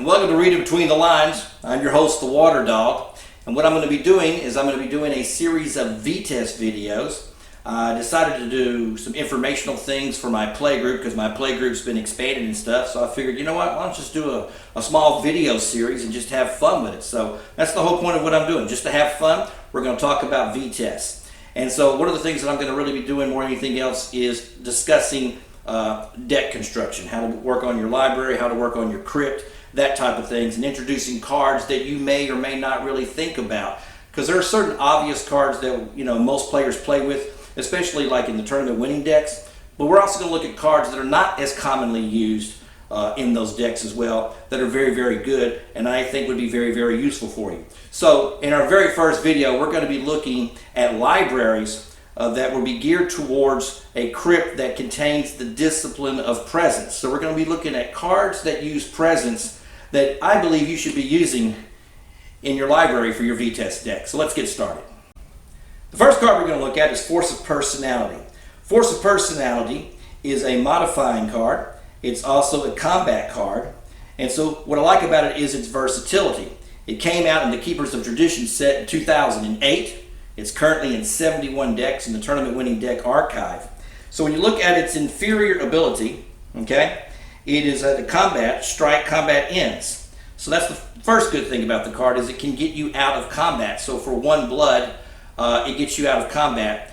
Welcome to Reading Between the Lines. I'm your host, the Water Dog, and what I'm going to be doing is I'm going to be doing a series of VTES videos. I decided to do some informational things for my play group because my play group's been expanding and stuff, so I figured, you know what, why don't just do a small video series and just have fun with it. So that's the whole point of what I'm doing, just to have fun. We're going to talk about VTES. And so one of the things that I'm going to really be doing more than anything else is discussing deck construction, how to work on your library, how to work on your crypt, that type of things, and introducing cards that you may or may not really think about, because there are certain obvious cards that most players play with, especially like in the tournament winning decks, but we're also going to look at cards that are not as commonly used in those decks as well, that are very, very good, and I think would be very, very useful for you. So in our very first video, we're going to be looking at libraries that will be geared towards a crypt that contains the discipline of presence. So we're going to be looking at cards that use presence that I believe you should be using in your library for your VTES deck. So let's get started. The first card we're going to look at is Force of Personality. Force of Personality is a modifying card. It's also a combat card. And so what I like about it is its versatility. It came out in the Keepers of Tradition set in 2008. It's currently in 71 decks in the Tournament Winning Deck Archive. So when you look at its inferior ability, okay, it is at the combat, strike, combat ends. So that's the first good thing about the card, is it can get you out of combat. So for one blood, it gets you out of combat,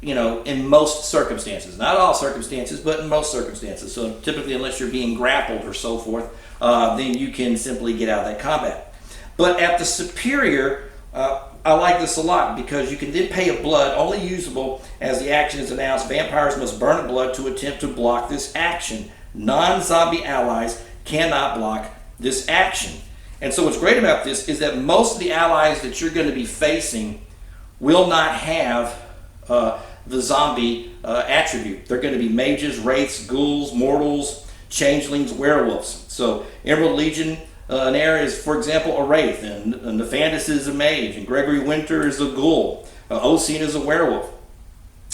in most circumstances. Not all circumstances, but in most circumstances. So typically, unless you're being grappled or so forth, then you can simply get out of that combat. But at the superior, I like this a lot because you can then pay a blood, only usable as the action is announced. Vampires must burn a blood to attempt to block this action. Non-zombie allies cannot block this action. And so what's great about this is that most of the allies that you're going to be facing will not have the zombie attribute. They're going to be mages, wraiths, ghouls, mortals, changelings, werewolves. So Emerald Legion Nair is, for example, a wraith, and Nefandus is a mage, and Gregory Winter is a ghoul, Ocean is a werewolf.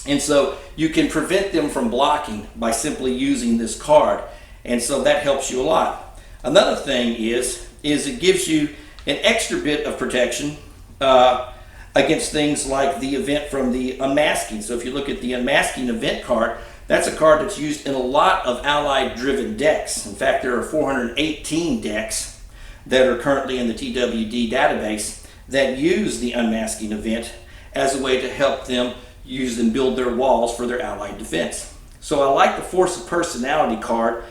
And so you can prevent them from blocking by simply using this card, and so that helps you a lot. Another thing is it gives you an extra bit of protection against things like the event from the Unmasking. So if you look at the Unmasking event card, that's a card that's used in a lot of allied-driven decks. In fact, there are 418 decks that are currently in the TWD database that use the Unmasking event as a way to help them use and build their walls for their allied defense. So I like the Force of Personality card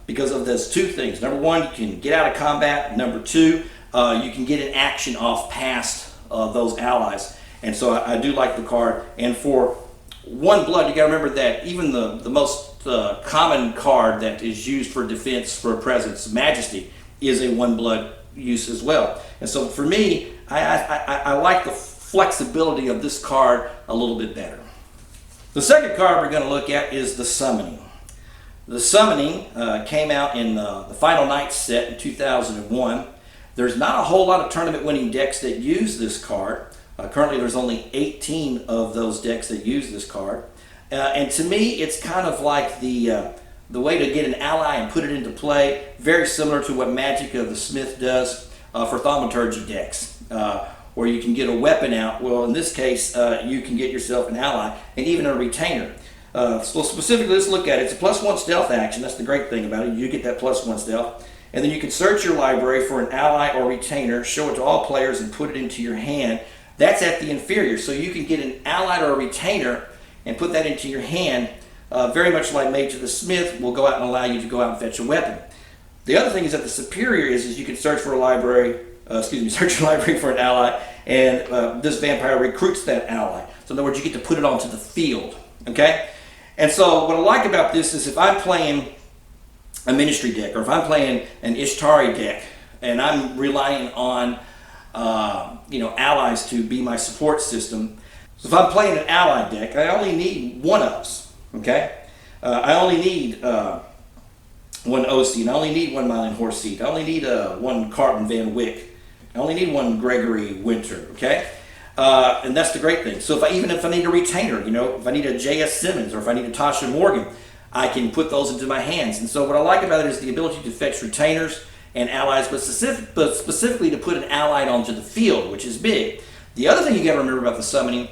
because of those two things. Number one, you can get out of combat. Number two, you can get an action off past those allies. And so I do like the card. And for one blood, you got to remember that even the most common card that is used for defense for presence, Majesty, is a one blood use as well. And so for me, I like the flexibility of this card a little bit better. The second card we're going to look at is the Summoning. The Summoning came out in the Final Night set in 2001. There's not a whole lot of tournament winning decks that use this card. Currently there's only 18 of those decks that use this card. And to me, it's kind of like the way to get an ally and put it into play, very similar to what Magic of the Smith does for Thaumaturgy decks, where you can get a weapon out. Well, in this case, you can get yourself an ally and even a retainer. So specifically, let's look at it. It's a +1 stealth action. That's the great thing about it. You get that +1 stealth. And then you can search your library for an ally or retainer, show it to all players, and put it into your hand. That's at the inferior. So you can get an ally or a retainer and put that into your hand, very much like Mage of the Smith will go out and allow you to go out and fetch a weapon. The other thing is that the superior is you can search for a library, search your library for an ally, and this vampire recruits that ally. So in other words, you get to put it onto the field, okay? And so what I like about this is if I'm playing a Ministry deck, or if I'm playing an Ishtari deck, and I'm relying on allies to be my support system. So if I'm playing an ally deck, I only need one of those, okay? I only need one Ocean, I only need one Mylan Horseseed, I only need one Carton Van Wyck, I only need one Gregory Winter, okay? And that's the great thing. So even if I need a retainer, if I need a J.S. Simmons or if I need a Tasha Morgan, I can put those into my hands. And so what I like about it is the ability to fetch retainers and allies, but specifically to put an ally onto the field, which is big. The other thing you got to remember about the summoning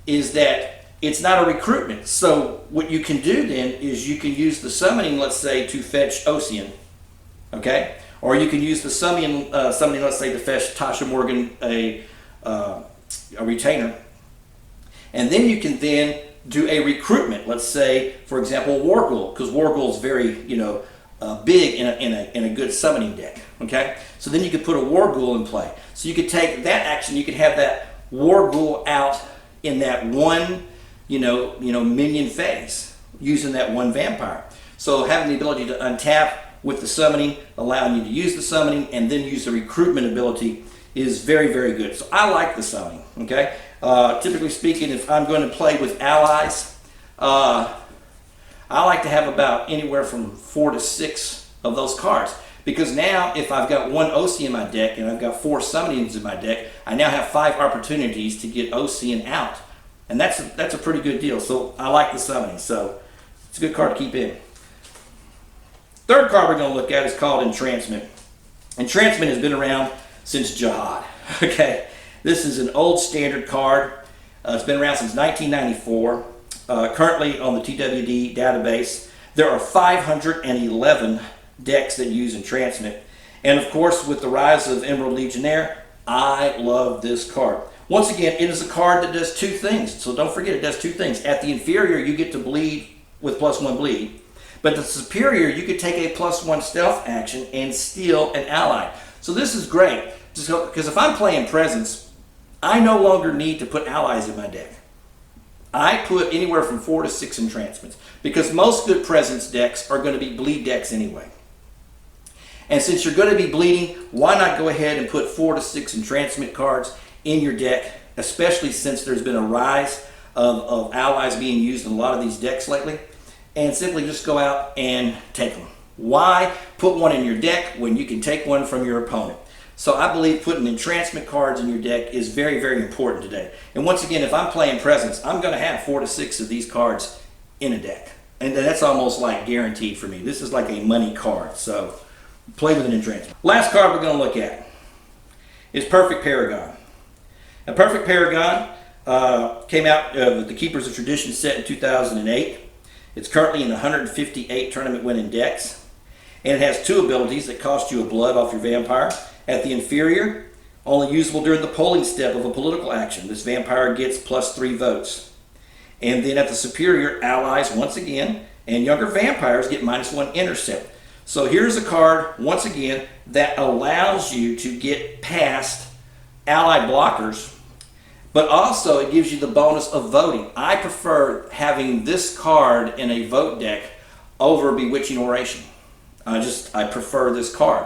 is that it's not a recruitment. So what you can do then is you can use the summoning, let's say, to fetch Ocean, okay? Or you can use the summoning, let's say, to fetch Tasha Morgan, a retainer. And then you can then do a recruitment, let's say, for example, War Ghoul, because War Ghoul is very, big in a good summoning deck, okay? So then you could put a War Ghoul in play. So you could take that action, you could have that War Ghoul out in that one, minion phase, using that one vampire. So having the ability to untap with the summoning, allowing you to use the summoning, and then use the recruitment ability is very, very good. So I like the summoning, okay? Typically speaking, if I'm going to play with allies, I like to have about anywhere from 4 to 6 of those cards. Because now, if I've got one OC in my deck and I've got 4 summonings in my deck, I now have 5 opportunities to get OC out. And that's a pretty good deal. So I like the summoning. So it's a good card to keep in. Third card we're going to look at is called Entrancement. Entrancement has been around since Jihad. Okay, this is an old standard card. It's been around since 1994. Currently on the TWD database, there are 511 decks that use Entrancement. And of course, with the rise of Emerald Legionnaire, I love this card. Once again, it is a card that does 2 things. So don't forget, it does 2 things. At the inferior, you get to bleed with +1 bleed. But the superior, you could take a +1 stealth action and steal an ally. So this is great. Because if I'm playing Presence, I no longer need to put allies in my deck. I put anywhere from 4 to 6 Entrancements. Because most good Presence decks are going to be bleed decks anyway. And since you're going to be bleeding, why not go ahead and put 4 to 6 Entrancement cards in your deck, especially since there's been a rise of allies being used in a lot of these decks lately, and simply just go out and take them. Why put one in your deck when you can take one from your opponent? So I believe putting Entrancement cards in your deck is very, very important today. And once again, if I'm playing Presence, I'm going to have 4 to 6 of these cards in a deck. And that's almost like guaranteed for me. This is like a money card. So play with an Entrancement. Last card we're going to look at is Perfect Paragon. Now, Perfect Paragon came out with the Keepers of Tradition set in 2008. It's currently in 158 tournament winning decks. And it has 2 abilities that cost you a blood off your vampire. At the inferior, only usable during the polling step of a political action. This vampire gets +3 votes. And then at the superior, allies, once again, and younger vampires get -1 intercept. So here's a card, once again, that allows you to get past ally blockers, but also it gives you the bonus of voting. I prefer having this card in a vote deck over Bewitching Oration. I prefer this card.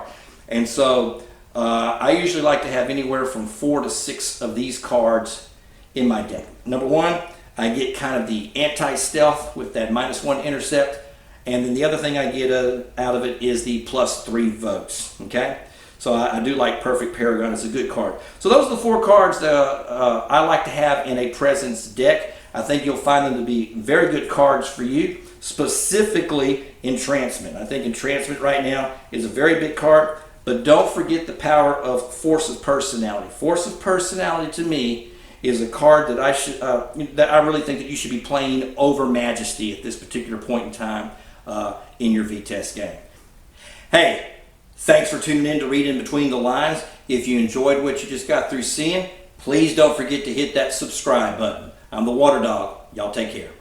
And so I usually like to have anywhere from 4 to 6 of these cards in my deck. Number 1, I get kind of the anti-stealth with that -1 intercept. And then the other thing I get out of it is the +3 votes. Okay? So I do like Perfect Paragon. It's a good card. So those are the 4 cards that I like to have in a Presence deck. I think you'll find them to be very good cards for you, specifically Entrancement. I think Entrancement right now is a very big card, but don't forget the power of Force of Personality. Force of Personality to me is a card that I really think that you should be playing over Majesty at this particular point in time in your VTES game. Hey, thanks for tuning in to Read In Between the Lines. If you enjoyed what you just got through seeing, please don't forget to hit that subscribe button. I'm the Water Dog. Y'all take care.